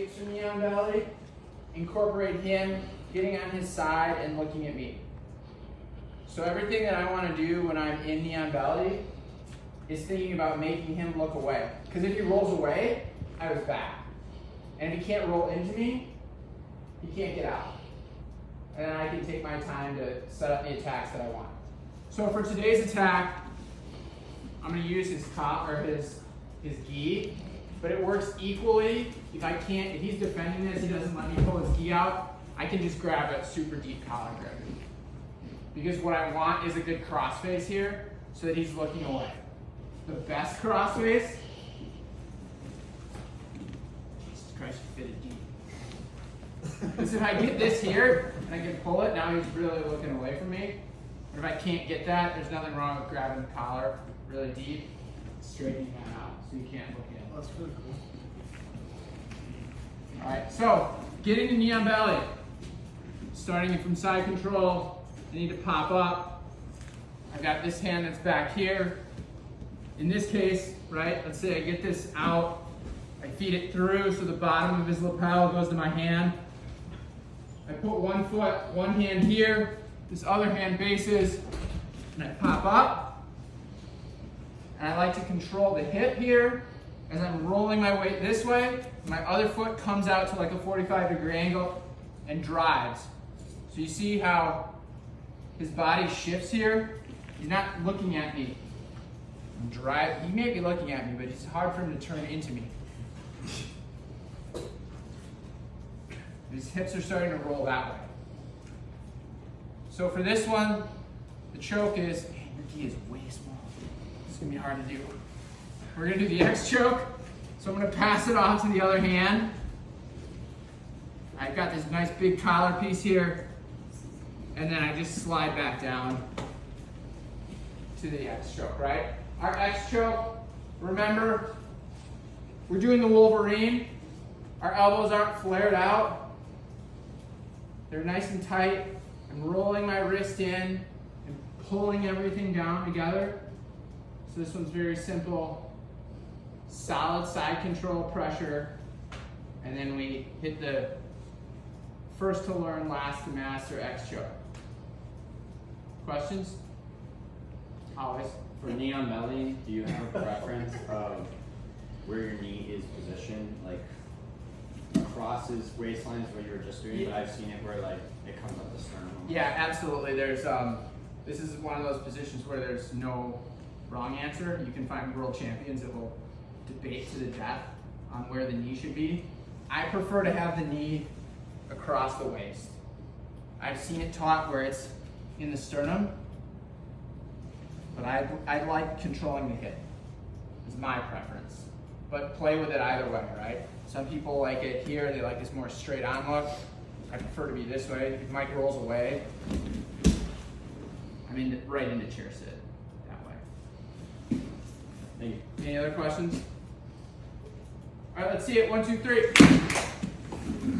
sweeps from knee on belly, incorporate him getting on his side and looking at me. So everything that I want to do when I'm in knee on belly is thinking about making him look away. Because if he rolls away, I was back. And if he can't roll into me, he can't get out. And then I can take my time to set up the attacks that I want. So for today's attack, I'm going to use his top or his gi, but it works equally. If he's defending this, he doesn't let me pull his gi out, I can just grab a super deep collar grip. Because what I want is a good crossface here so that he's looking away. The best crossface, Jesus Christ, you fit it deep. Because if I get this here and I can pull it, now he's really looking away from me. Or if I can't get that, there's nothing wrong with grabbing the collar really deep, straightening that out so you can't look in. That's pretty cool. All right, so getting to knee on belly. Starting from side control, I need to pop up. I've got this hand that's back here. In this case, right, let's say I get this out, I feed it through so the bottom of his lapel goes to my hand. I put one foot, one hand here, this other hand bases, and I pop up. And I like to control the hip here as I'm rolling my weight this way. My other foot comes out to like a 45-degree angle and drives. So you see how his body shifts here? He's not looking at me. He may be looking at me, but it's hard for him to turn into me. His hips are starting to roll that way. So for this one, the choke is, man, your gi is way small. It's gonna be hard to do. We're gonna do the X choke. So I'm gonna pass it off to the other hand. I've got this nice big collar piece here. And then I just slide back down to the X choke, right? Our X choke, remember, we're doing the Wolverine. Our elbows aren't flared out. They're nice and tight. I'm rolling my wrist in and pulling everything down together. So this one's very simple. Solid side control pressure. And then we hit the first to learn, last to master X choke. Questions? Always. For knee on belly, do you have a preference of where your knee is positioned? Like across his waistline is what you were just doing, Yeah. but I've seen it where like it comes up the sternum. Yeah, absolutely. There's this is one of those positions where there's no wrong answer. You can find world champions that will debate to the death on where the knee should be. I prefer to have the knee across the waist. I've seen it taught where it's in the sternum, but I like controlling the hip. It's my preference. But play with it either way, right? Some people like it here, they like this more straight on look. I prefer to be this way. If Mike rolls away, I'm right into chair sit that way. Thank you. Any other questions? All right, let's see it. 1, 2, 3.